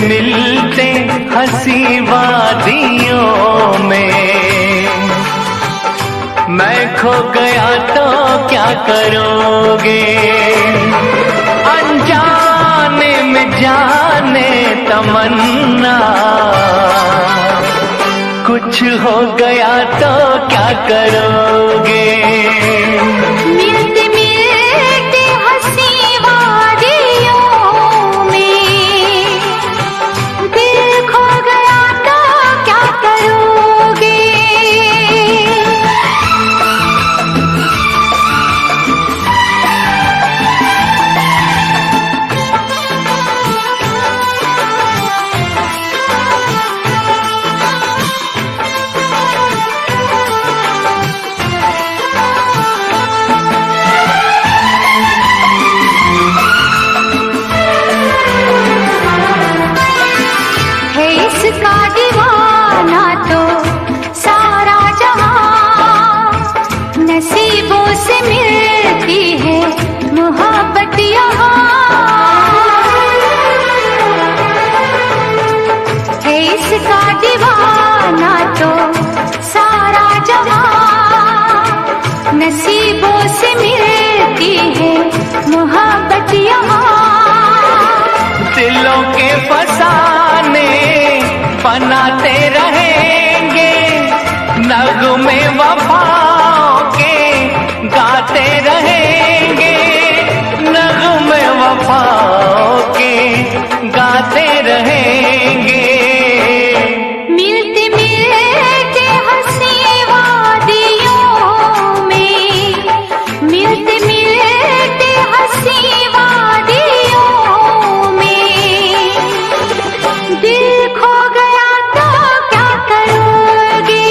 मिलते हंसी वादियों में। मैं खो गया तो क्या करोगे, अनजाने में जाने तमन्ना। कुछ हो गया तो क्या करोगे। इसका दीवाना तो सारा जहां, नसीबों से मिलती है मोहब्बत यहाँ। है इसका दीवाना तो सारा जहां, नसीबों से मिलती है मोहब्बत यहाँ। दिलों के फसाने बनाते रहेंगे, नगमे वफाओं के गाते रहेंगे, नगमे वफाओं के गाते रहेंगे। मिलते मिलते हंसी वादियों में, मिलते मिलते हंसी वादियों में। दिल खो गया तो क्या करोगे,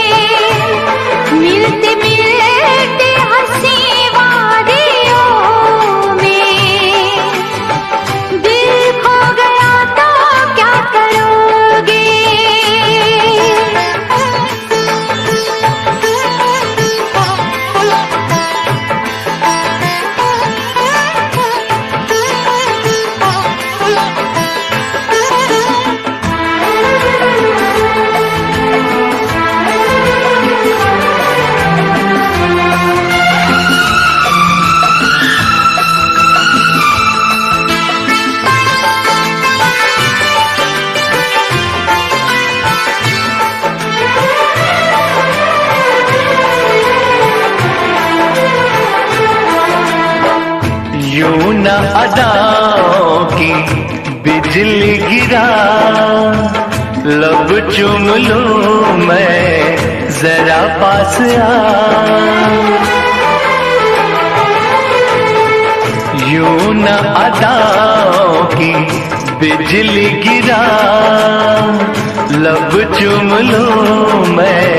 मिलते मिलते हंसी वादियों में। दिल खो गया तो क्या करोगे। यूं न अदाओं की बिजली गिरा, लब चूम लूं मैं जरा पास आ। यूं न अदाओं की बिजली गिरा, लब चूम लूं मैं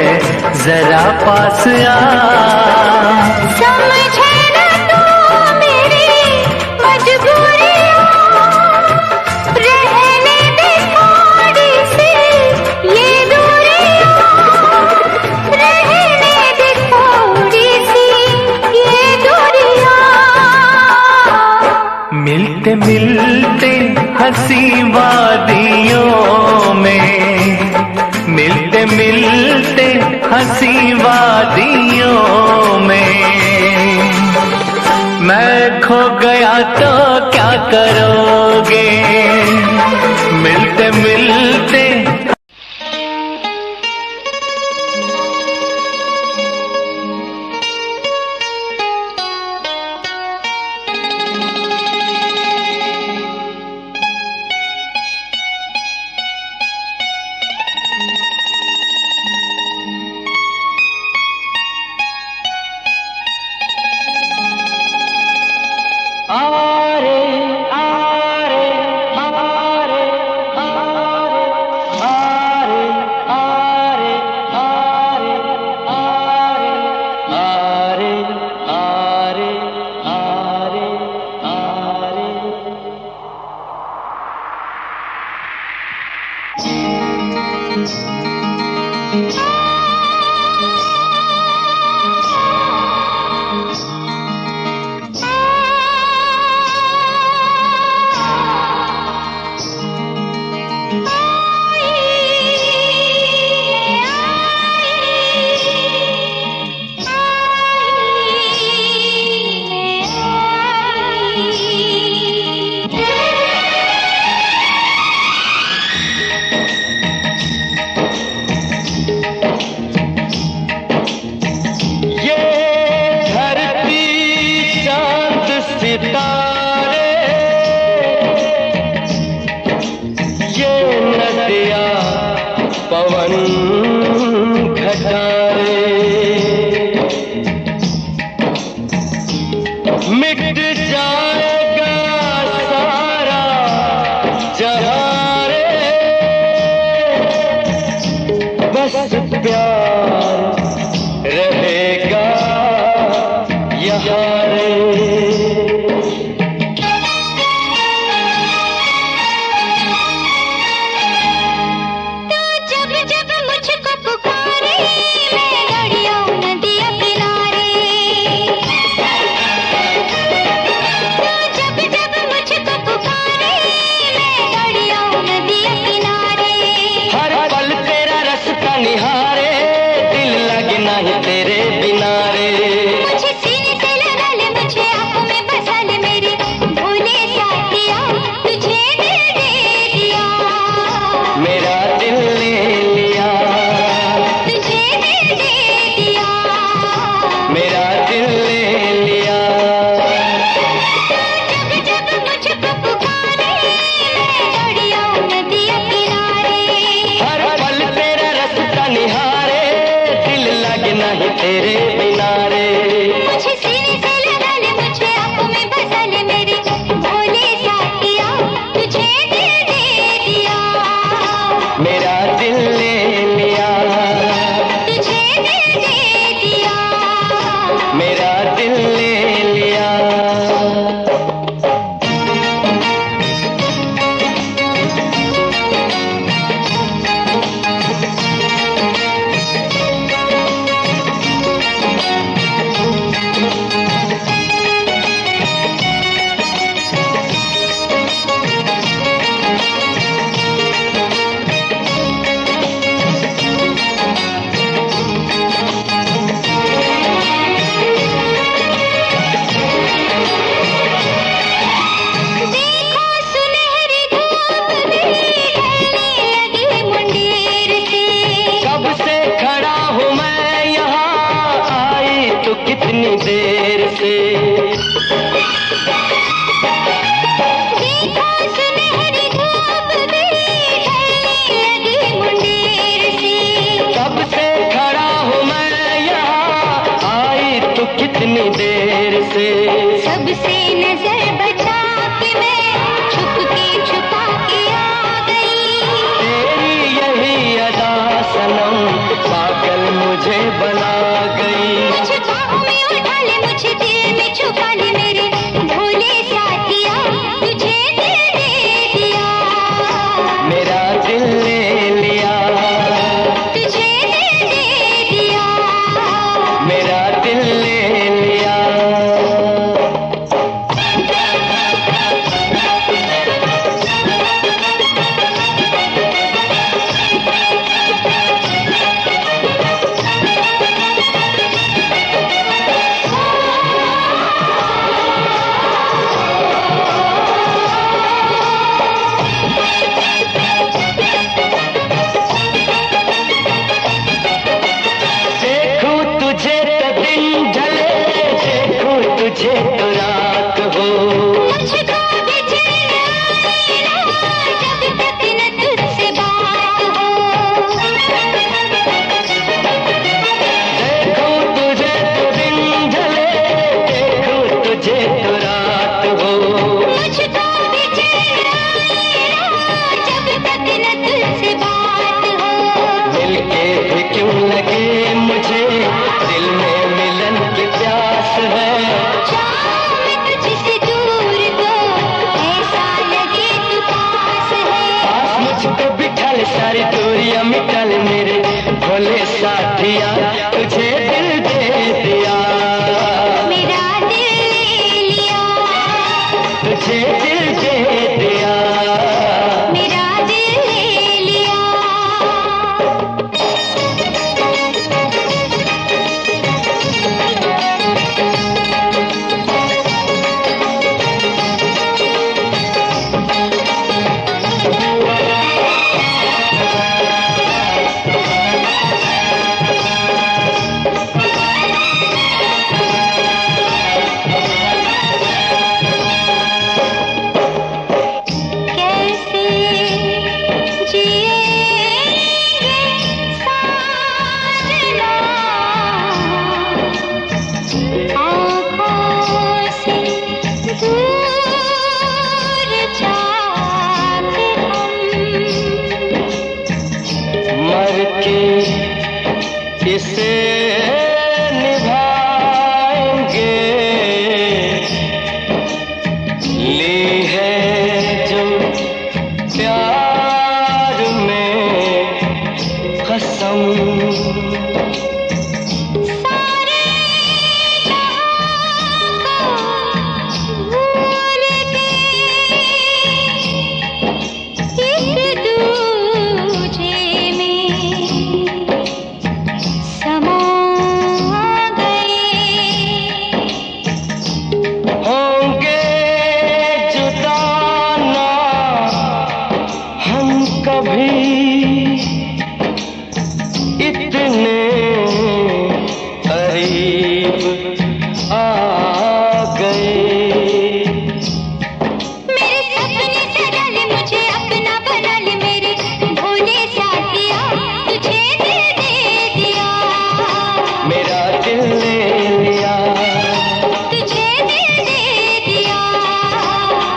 जरा पास आ। समझे न तू मेरी मजबूरियां, रहने दे थोड़ी सी ये दूरियां, रहने दे थोड़ी सी ये दूरियां। मिलते मिलते हंसी वादियों में, मिलते मिलते हंसी वादियों में। मैं खो गया तो क्या करोगे, मिलते मिलते। आरे आरे आरे आरे आरे जहाँ रे बस प्यार रहेगा यहाँ रे। निहारे दिल लगे नहीं तेरे बिना रे। मुझे सीने से लगा ले, मुझे आंखों में बसा ले, मेरे भोले साथिया तुझे दिल दे दिया। मेरा दिल ले लिया, तुझे दिल दे दिया। मेरा दिल ले लिया। जब जब मुझको पुकारे मैं दौड़ी आऊं नदिया किनारे। हर पल तेरा रास्ता निहारे दिल लगे नहीं तेरे बिना रे। मुझे सीने से लगा ले, मुझे आंखों में बसा ले, मेरे भोले साथिया तुझे दिल दे दिया। मेरा दिल ले लिया, तुझे दिल दे दिया। मेरा दिल ले लिया। देखो सुनहरी धूप भी ढलने लगी मुंडेर से। कब से खड़ा हूँ मैं यहाँ, आई तो कितनी देर से। देखो सुनहरी धूप भी ढलने लगी मुंडेर से। कब से खड़ा हूँ मैं यहाँ, आई तो कितनी देर से। सबसे नजर बचा के मैं छुपा के आ गई। तेरी यही अदा सनम पागल मुझे बना गई। मुझे बाहों में उठा ले, मुझे दिल में छुपा ले, मेरे भोले साथिया तुझे दिल दे दिया। मेरा दिल ले लिया, तुझे दिल दे दिया। मेरा दिल ले लिया। देखूं तुझे तो दिन ढले, देखूं तुझे तो रात हो। मुझको भी चैन आए ना जब तक न तुझसे बात हो। देखूं तुझे तो दिन ढले, देखूं तुझे तो रात हो। मुझको भी चैन आए ना जब तक न तुझसे बात हो। मिलके भी क्यों लगे मुझे, दिल में मिलन की प्यास है। जाऊं मैं तुझसे दूर तो ऐसा लगे तू पास है। पास मुझको बिठल, सारी दूरियां मिटल, मेरे भोले साथिया तुझे दिल दे दिया। मेरा दिल ले लिया। तुझे दिल दे दिया। मेरा दिल ले लिया। ली है जो प्यार में कसम, सारे जहां को भूल के एक दूजे में समा गए। होंगे जुदा ना हम कभी, इतने करीब आ गए। मेरे सपने सजा ले, मुझे अपना बना ले, मेरे भोले साथिया तुझे दिल दे दिया। मेरा दिल ले लिया, तुझे दिल दे दिया।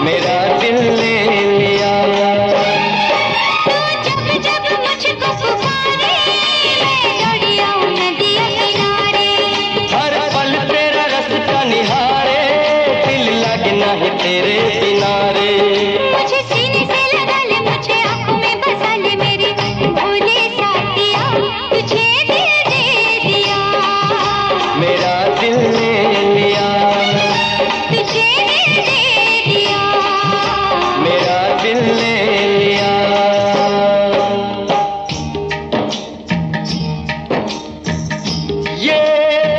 मेरा दिल ले लिया। तू जब जब मुझको पुकारे, मैं दौड़ी आऊं नदिया किनारे। हर पल तेरा रास्ता निहारे, दिल लगना है तेरे किनारे। मुझे सीने से लगा ले, मुझे आंखों में बसा ले, मेरे भोले साथिया तुझे दिल दे दिया। मेरा दिल ले लिया, तुझे दिल दे दिया। मेरा दिल ले लिया। ये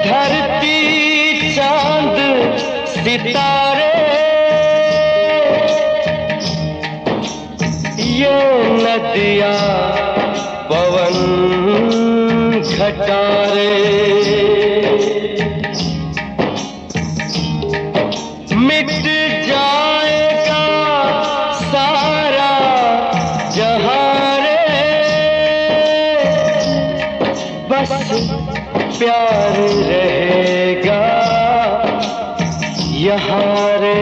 धरती चांद सितारे, ये नदियाँ पवन घटारे, मिट जाएगा सारा जहां रे, बस प्यार रहेगा यहाँ रे।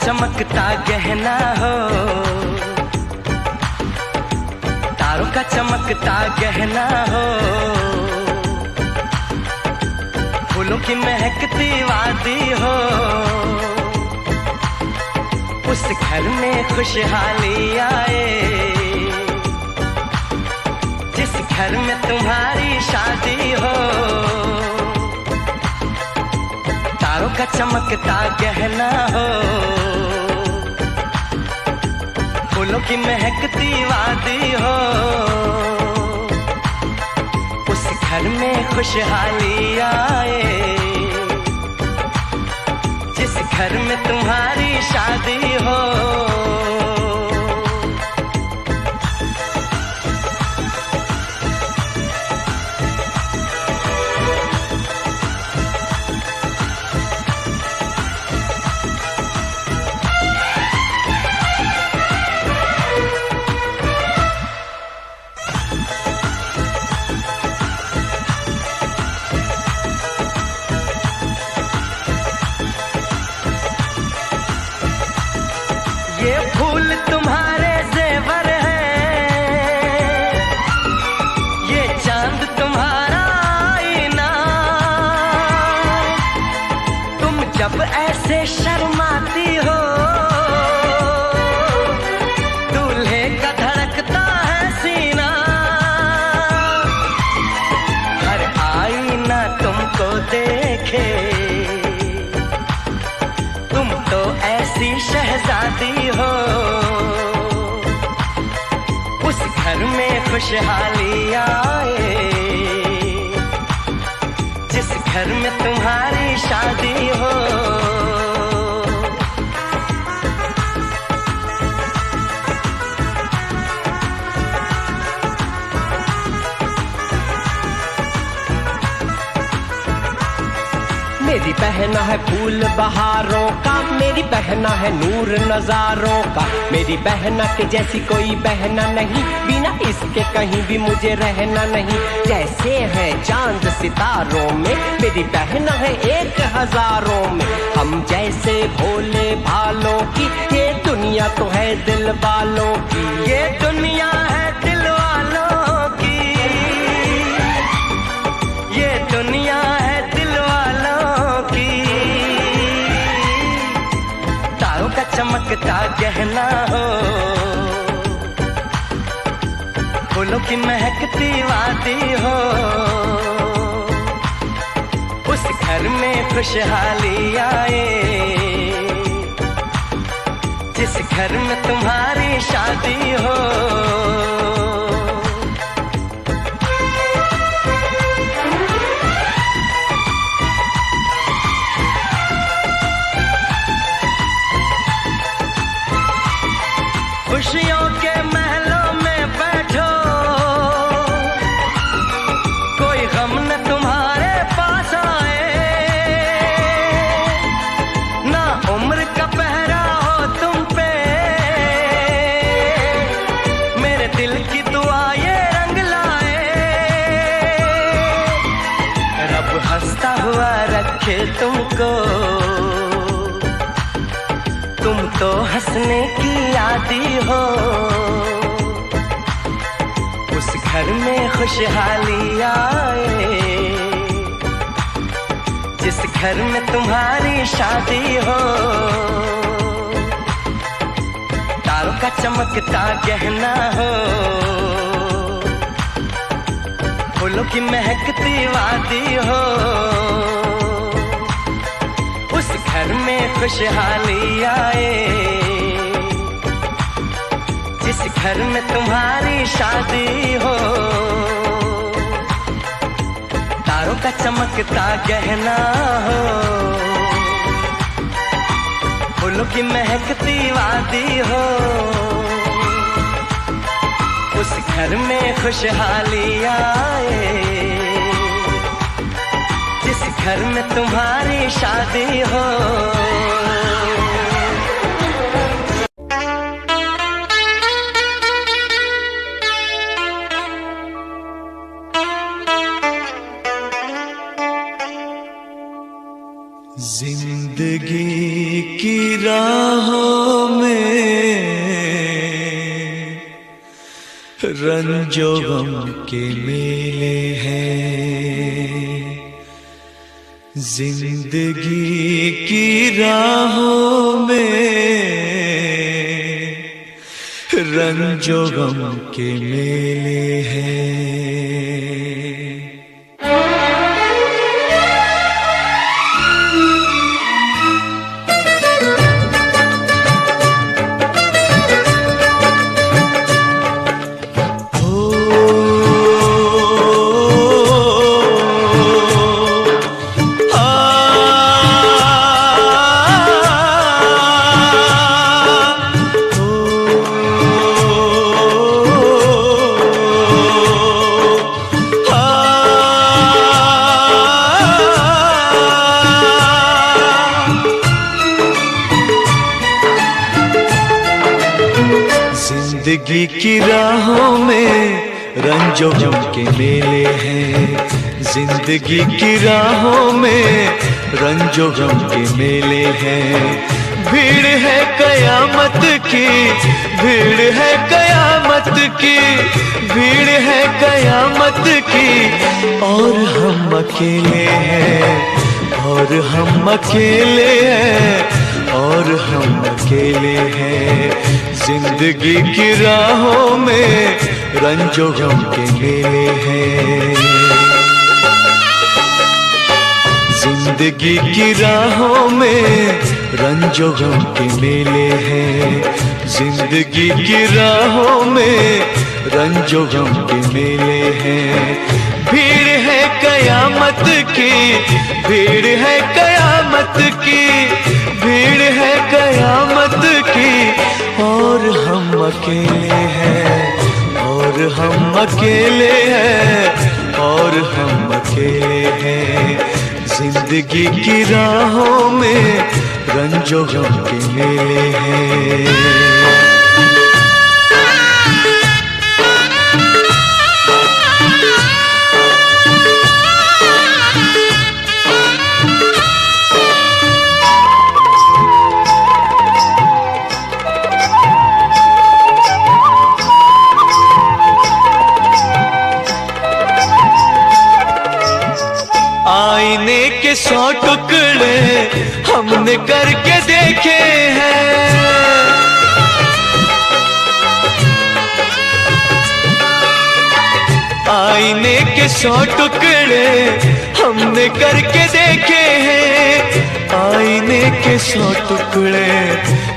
चमकता गहना हो, तारों का चमकता गहना हो, फूलों की महकती वादी हो, उस घर में खुशहाली आए, जिस घर में तुम्हारी शादी हो। तारों का चमकता गहना हो, फूलों की महकती वादी हो, उस घर में खुशहाली आए, जिस घर में तुम्हारी शादी हो। ये फूल तुम्हारे जेवर हैं, ये चांद तुम्हारा आईना, तुम जब ऐसे शर्माती हो, दूल्हे का धड़कता है सीना, हर आईना तुमको देखे, तुम तो ऐसी शहजादी हो, उस घर में खुशहाली आए, जिस घर में तुम्हारी शादी हो। मेरी बहना है फूल बहारों का, मेरी बहना है नूर नजारों का, मेरी बहना के जैसी कोई बहना नहीं, बिना इसके कहीं भी मुझे रहना नहीं। जैसे है चांद सितारों में, मेरी बहना है 1000 में, हम जैसे भोले भालों की, ये दुनिया तो है दिल वालों की, ये दुनिया है दिल वालों की, ये दुनिया है दिल वालों की। तारों का चमकता गहना हो, फूलों की महकती वादी हो, उस घर में खुशहाली आए, जिस घर में तुम्हारी शादी हो। खुशियों के महलों में बैठो, कोई गम न तुम्हारे पास आए, ना उम्र का पहरा हो तुम पे, मेरे दिल की दुआ ये रंग लाए, रब हंसता हुआ रखे तुमको, तुम तो हंसने की आदी हो, उस घर में खुशहाली आए, जिस घर में तुम्हारी शादी हो। तारों का चमकता गहना हो, फूलों की महकती वादी हो, उस घर में खुशहाली आए, जिस घर में तुम्हारी शादी हो। तारों का चमकता गहना हो, फूलों की महकती वादी हो, उस घर में खुशहाली आए, जिस घर में तुम्हारी शादी हो। जिंदगी की राहों रंजो गम के मेले हैं, जिंदगी की राहों में रंजो गम के मेले हैं। जिंदगी की राहों में रंजो गम के मेले हैं, जिंदगी की राहों में रंजो गम के मेले हैं। भीड़ है कयामत की, भीड़ है कयामत की, भीड़ है कयामत की, और हम अकेले हैं, और हम अकेले हैं, और हम अकेले हैं। जिंदगी की राहों में रंजो गम के मेले हैं, जिंदगी की राहों में रंजो गम के मेले हैं, जिंदगी की राहों में रंजो गम के मेले हैं। भीड़ है कयामत की, भीड़ है कयामत की, भीड़ है कयामत की, और हम अकेले हैं, और हम अकेले हैं, और हम अकेले हैं। जिंदगी की राहों में रंजो गम के मेले हैं। आईने के 100 टुकड़े हमने करके देखे हैं, आईने के 100 टुकड़े हमने करके देखे हैं, आईने के 100 टुकड़े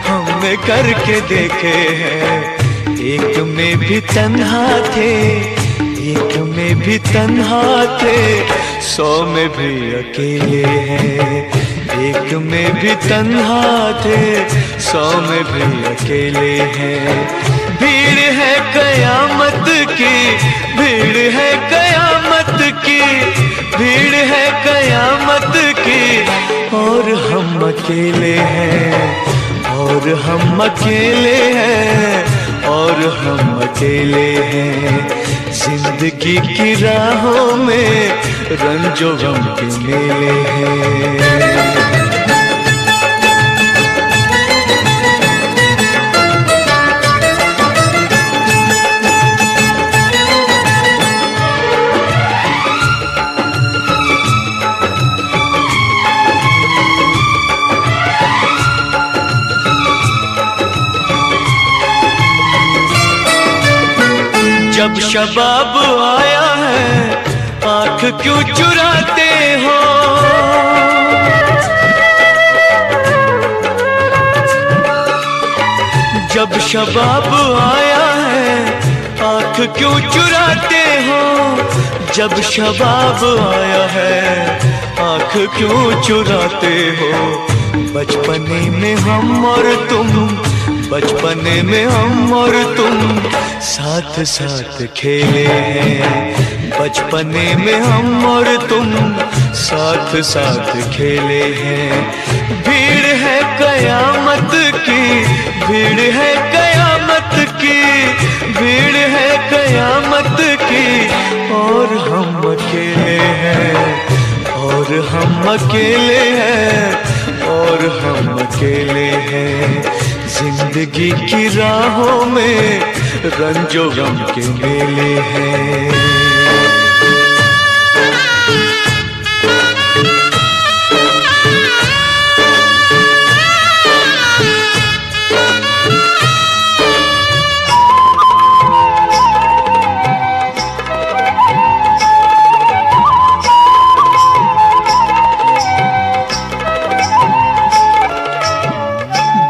हमने करके देखे हैं। एक में भी तन्हा थे, एक में भी तन्हा थे, 100 में भी अकेले हैं। एक में भी तन्हा थे, 100 में भी अकेले हैं। भीड़ है कयामत की, भीड़ है कयामत की, भीड़ है कयामत की, और हम अकेले हैं, और हम अकेले हैं, और हम अकेले हैं। जिंदगी की राहों में रंजो गम के मेले हैं। जब शबाब आया है आँख क्यों चुराते हो, जब शबाब आया है आँख क्यों चुराते हो, जब शबाब आया है आँख क्यों चुराते हो। बचपने में हम और तुम, बचपने में हम और तुम साथ साथ खेले हैं, बचपने में हम और तुम साथ साथ खेले हैं। भीड़ है कयामत की, भीड़ है कयामत की, भीड़ है कयामत की, और हम अकेले हैं, और हम अकेले हैं, और हम अकेले हैं। जिंदगी जिंदगी की राहों में रंजो गम के मेले हैं।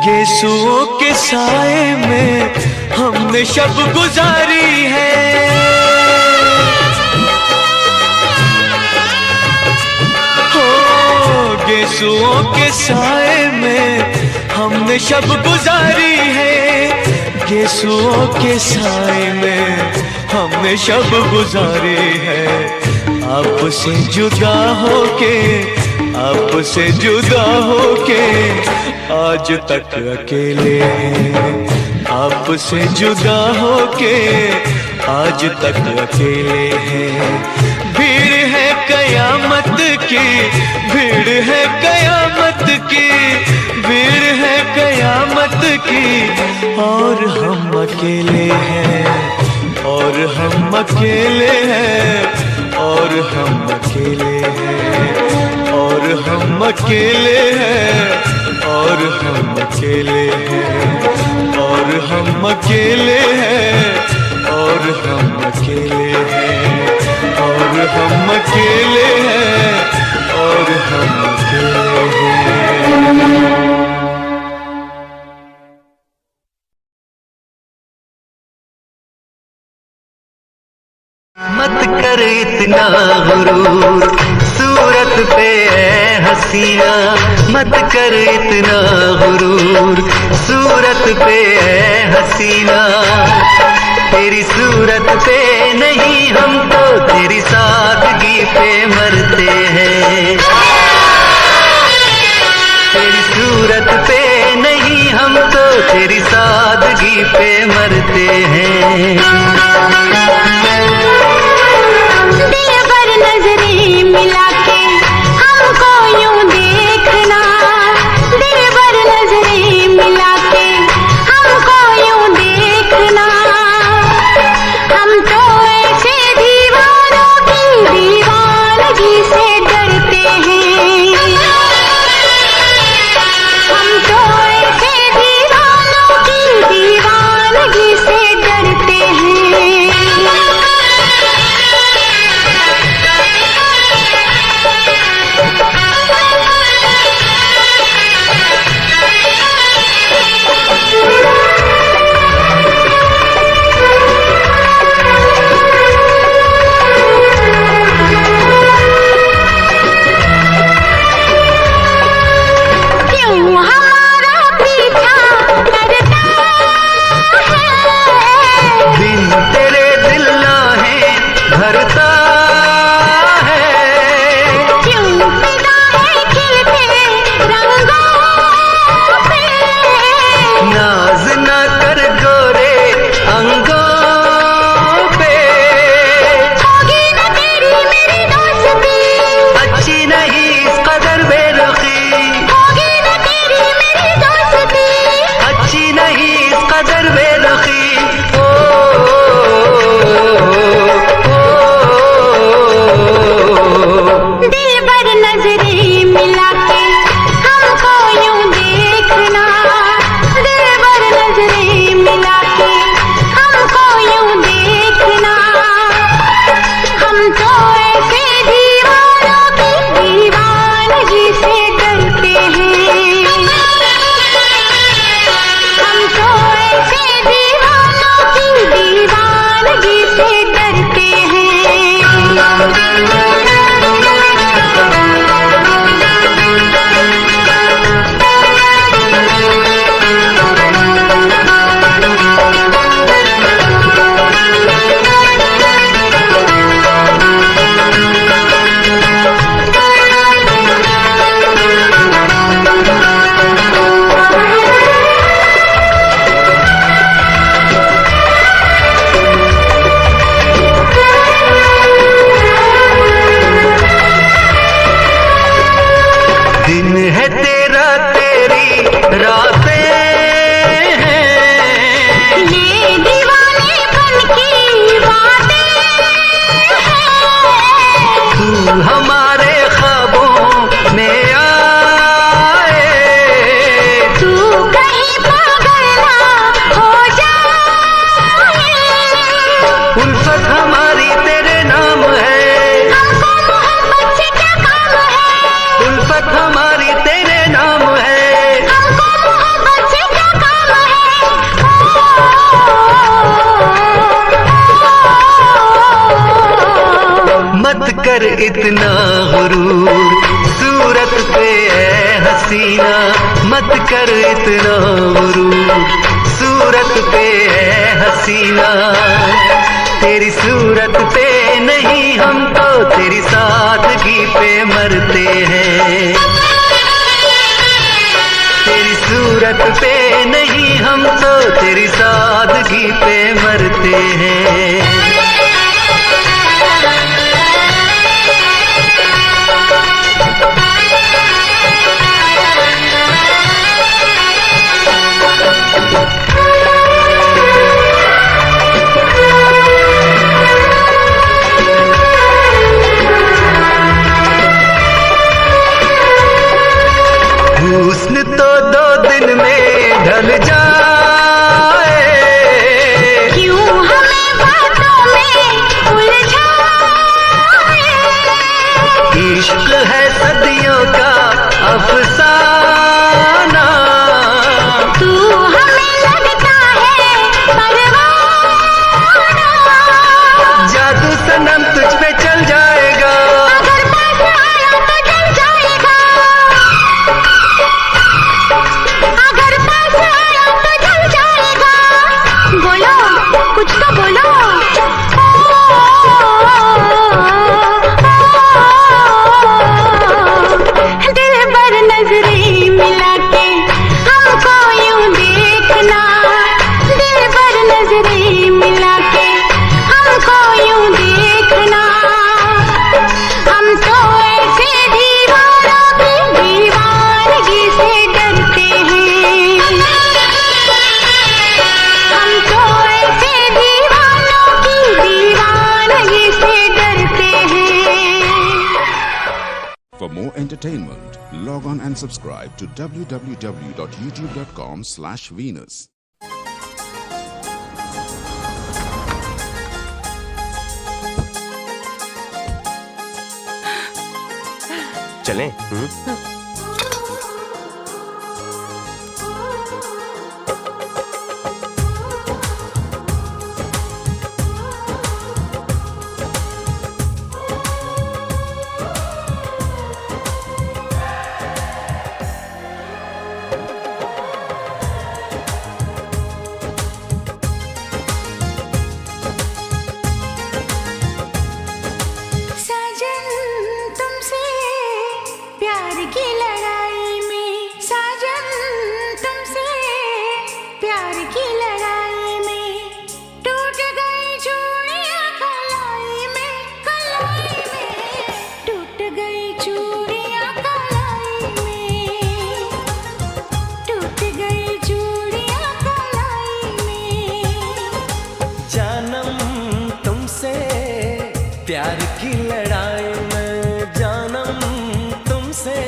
गेसुओं के साए में हमने शब गुजारी है। हो गेसुओं के साए में हमने शब गुजारी है। गेसुओं के साए में हमने शब गुजारी है। आपसे जुदा होके, आपसे जुदा होके आज तक अकेले हैं। आपसे जुदा होके आज तक अकेले हैं। भीड़ है कयामत की, भीड़ है कयामत की, भीड़ है कयामत की, और हम अकेले हैं, और हम अकेले हैं, और हम अकेले हैं, और हम अकेले हैं, और हम अकेले हैं, और हम अकेले हैं, और हम अकेले हैं, और हम अकेले हैं, और हम अकेले हैं। मत कर इतना गुरूर सूरत पे है हसीना, मत कर इतना गुरूर सूरत पे है हसीना। तेरी सूरत पे नहीं हम तो तेरी सादगी पे मरते हैं। तेरी सूरत पे नहीं हम तो तेरी सादगी पे मरते हैं। दिलबर नजरें मिला के हमको यूं देखना, दिलबर नजरें मिला के हमको यूं देखना। हम तो ऐसे दीवानों की दीवानगी से डरते हैं। हम तो ऐसे दीवानों की दीवानगी से डरते हैं। मत कर इतना गुरूर, सूरत पे है हसीना मत कर इतना गुरूर, सूरत पे है हसीना। तेरी सूरत पे नहीं हम तो तेरी सादगी पे मरते हैं, तेरी सूरत पे नहीं हम तो तेरी सादगी पे मरते हैं। हुस्न तो 2 दिन में ढल जाए, क्यों हमें बातों में उलझाए। इश्क है सदियों का अफसाना, तू हमें लगता है परवाना। जादू सनम तुझ पे चल जाएगा, अगर पास आया तो जल जाएगा, अगर पास आया तो जल जाएगा। बोलो कुछ तो बोलो। दिल भर नजरें मिला के हमको यूं देखना, दिल भर नजरें मिला के हमको यूं देखना। हम तो ऐसे दीवारों की दीवानगी से डरते हैं, हम तो ऐसे दीवानों की दीवानगी से डरते हैं। For more entertainment, log on and subscribe to www.youtube.com/Venus. चलें? साजन तुमसे प्यार की लड़ाई में, साजन तुमसे प्यार की लड़ाई में टूट गई चूड़ियां कलाई में, कलाई में टूट गई चूड़ियां कलाई में, टूट गई चूड़ियां कलाई में। जानम तुमसे प्यार की लड़ाई में, जानम तुमसे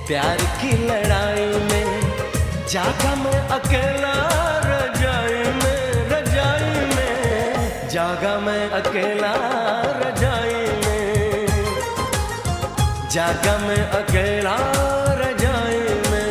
प्यार की लड़ाई में जागा मैं अकेला रजाई में, रजाई में जागा मैं अकेला रजाई में, जागा मैं अकेला रजाई में।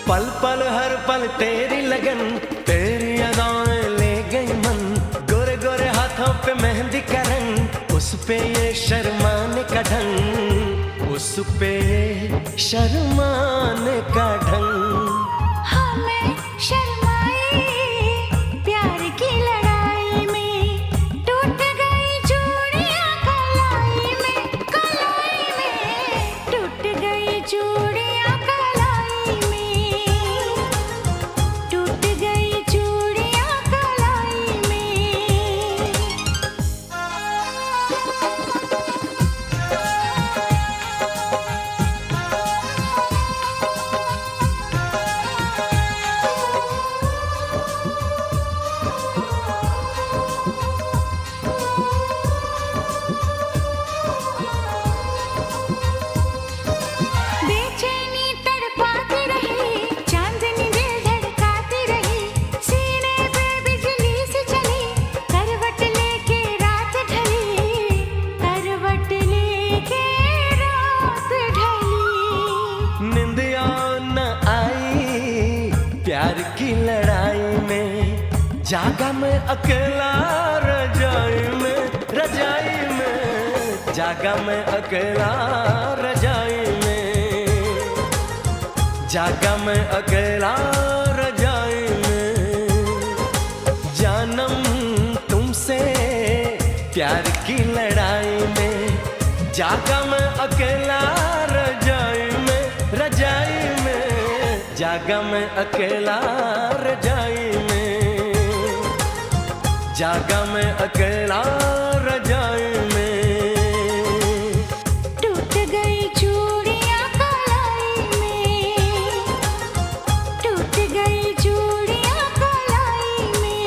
पल पल हर पल तेरी लगन, तेरी अदाएं ले गई मन, गोरे गोरे हाथों पे मेहंदी का रंग, उस पे ये शर्माने का ढंग, उस पे ये शर्माने का ढंग। हमें शर्माए प्यार की लड़ाई में टूट गई चूड़ियां कलाई में, कलाई में टूट गई चूड़ियां कलाई में, टूट गई चूड़ियां कलाई में। प्यार की लड़ाई में जागा मैं अकेला रजाई में जागा मैं अकेला रजाई में जागा मैं अकेला रजाई में जानम तुमसे प्यार की लड़ाई में जागा मैं अकेला रजाई में जागा मैं अकेला रजाई में जागा मैं अकेला रजाई में टूट गई चूड़ियां कलाई में टूट गई चूड़ियां कलाई में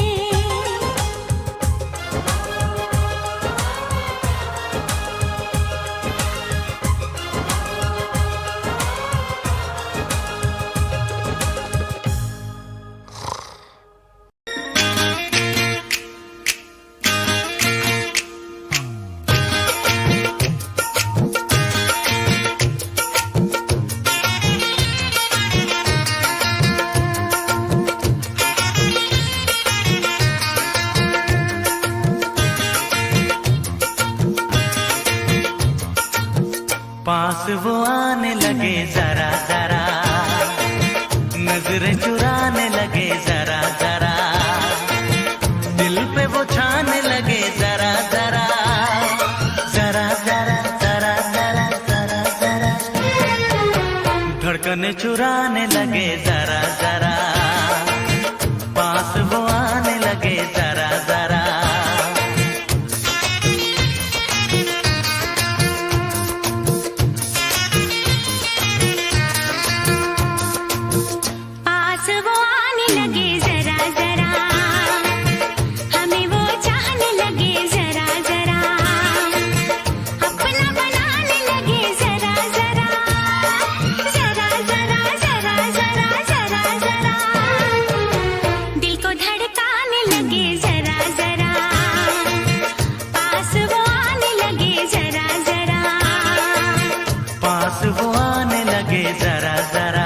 पास वो आने लगे जरा जरा नजरें चुराने लगे जरा जरा दिल पे वो छाने लगे जरा जरा जरा जरा जरा जरा जरा जरा धड़कने चुराने लगे जरा जरा पास वो आने लगे जरा जरा वो आने लगे जरा जरा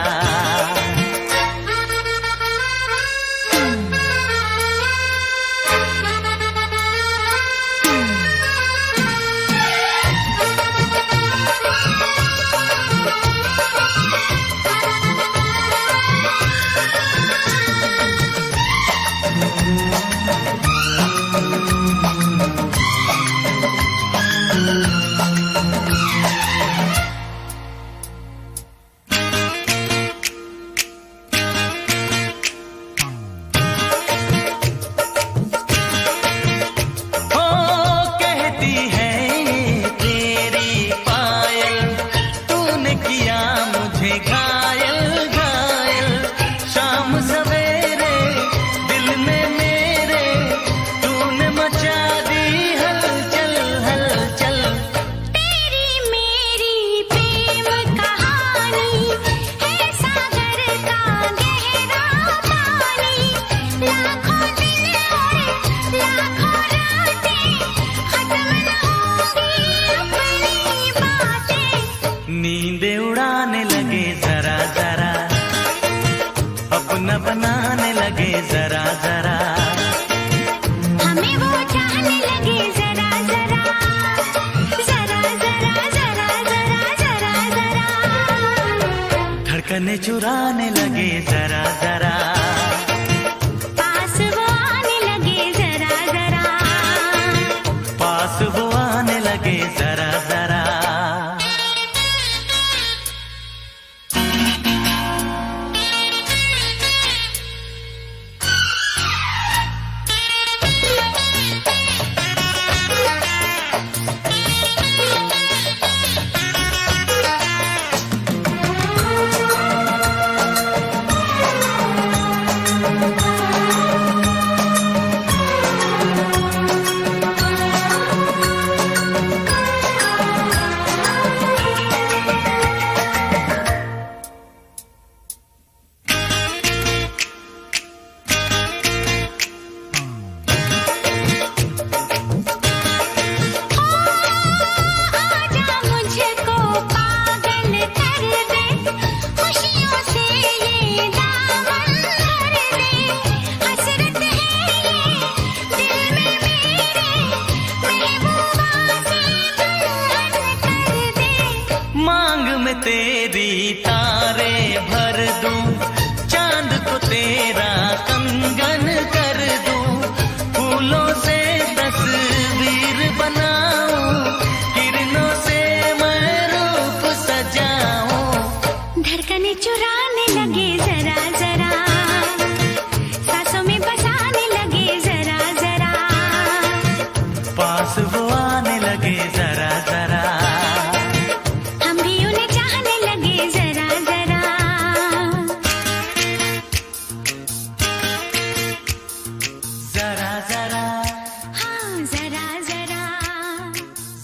नींदे उड़ाने लगे जरा जरा अपना बनाने लगे जरा जरा हमें वो चाहने लगे जरा जरा जरा जरा जरा जरा जरा जरा धड़कने चुराने लगे जरा जरा पास वो आने लगे जरा जरा पास वो आने लगे जरा जरा तेरा कंगन कर दूं, फूलों से तस्वीर बनाऊं, किरणों से मैं रूप सजाऊं। धड़कने चुराने लगे जरा जरा, सांसों में बसाने लगे जरा जरा, पास वो आने लगे जरा जरा, हम भी उन्हें चाहने लगे जरा जरा। जरा जरा, हाँ जरा जरा,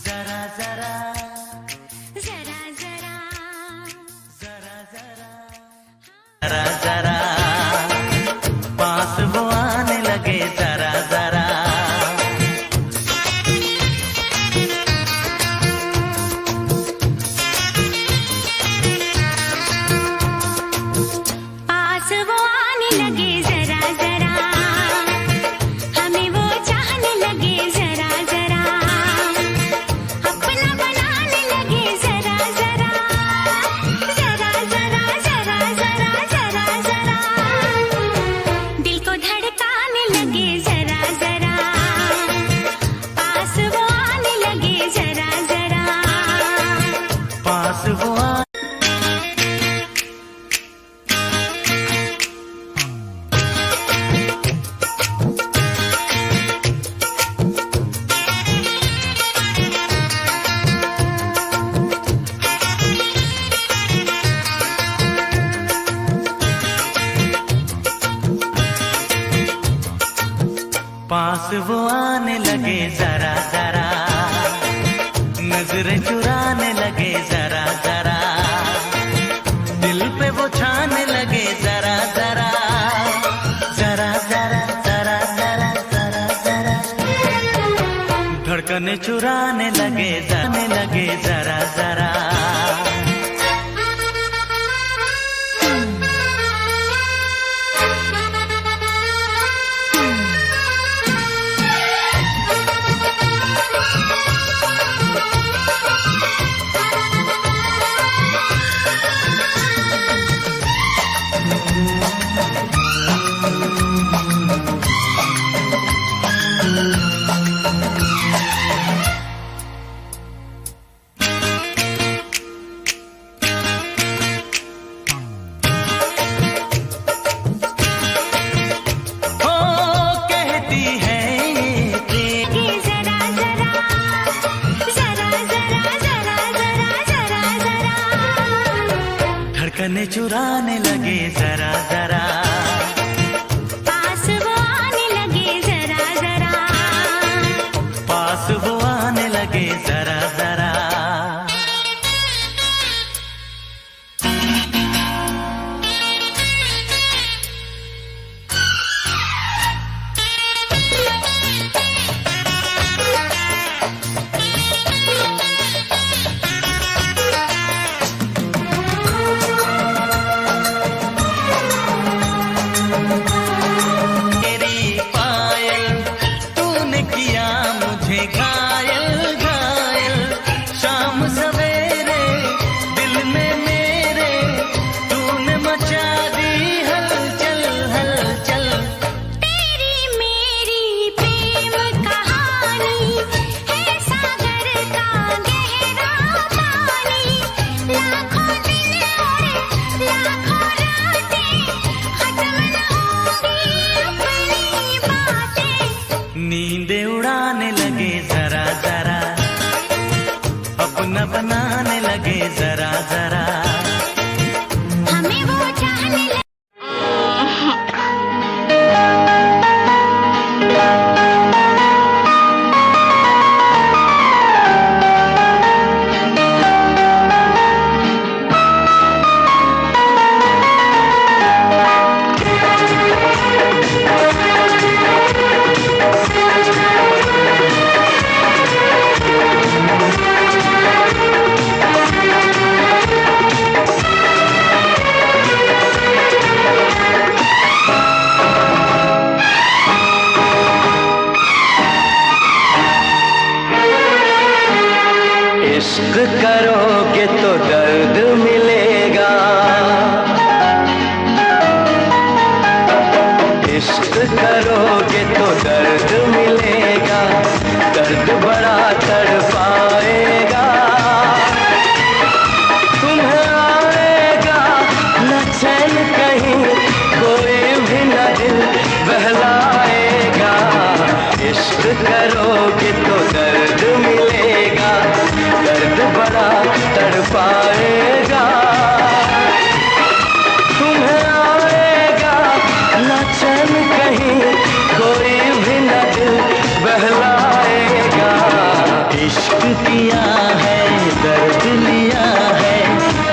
जरा जरा, जरा जरा, जरा जरा, जरा जरा, पास वो आने लगे जरा जरा। पास वो आने लगे जरा जरा, हमें वो चाहने लगे जरा जरा, अपना बनाने लगे जरा जरा, जरा जरा, जरा जरा, जरा जरा, दिल को धड़काने लगे जरा जरा, पास वो आने लगे जरा जरा। पास वो पास वो आने लगे जरा जरा, नजरें चुराने लगे जरा जरा, दिल पे वो छाने लगे जरा जरा, जरा जरा, जरा जरा, जरा जरा, धड़कने चुराने लगे जाने लगे जरा जरा। धड़कने चुराने लगे जरा जरा, पास वो आने लगे जरा जरा, पास वो आने लगे जरा जरा। नींदे उड़ाने लगे जरा जरा, अपना बनाने लगे जरा जरा, हमें वो चाहने लगे। इश्क करोगे तो दर्द मिलेगा, दर्द बड़ा तड़पाएगा। तुम्हें आएगा न चैन कहीं, कोई भी न दिल बहलाएगा। इश्क करोगे तो दर्द मिलेगा, दर्द बड़ा तड़पाएगा। तुम्हें आएगा न चैन कहीं, कोई भी न दिल बहलाएगा। इश्क किया है दर्द लिया है,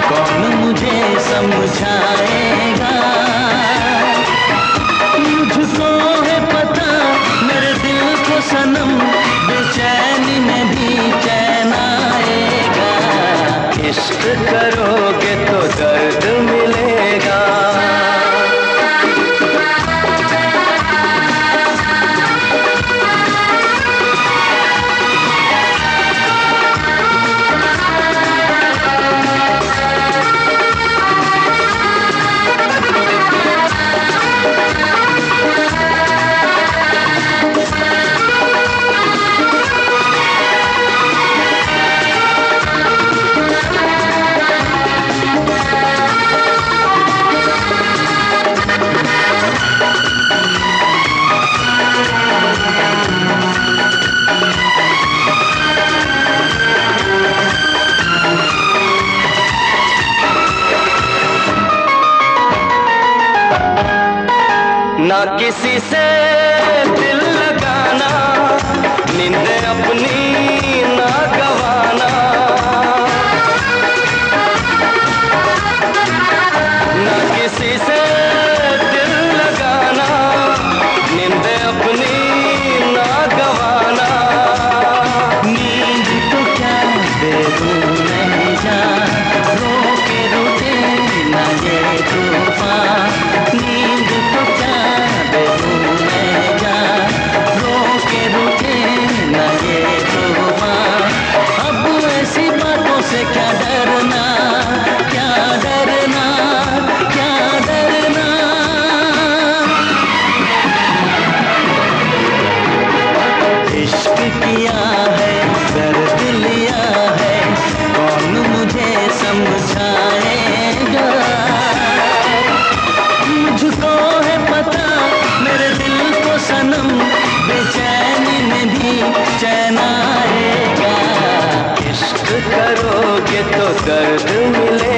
कौन मुझे समझाएगा। मुझको है पता मेरे दिल को सनम, बेचैनी में भी चैन आएगा। इश्क करोगे तो दर्द मिलेगा। ना किसी से दिल लगाना, नींद अपनी ना गवाना। ना किसी से दिल लगाना, नींद अपनी ना गवाना। नींद तो क्या बेरूं नहीं जा, रो के रुके ना ये तूफान। नींद तो क्या बेरूं नहीं जा, रो के रुके ना ये तूफान। अब ऐसी बातों से क्या डरना, क्या डरना, क्या डरना। इश्क किया है दर्द लिया है, कौन मुझे समझाएगा। मुझको है पता मेरे दिल को सनम, बेचैनी में भी चैन आएगा। इश्क करोगे तो दर्द मिलेगा।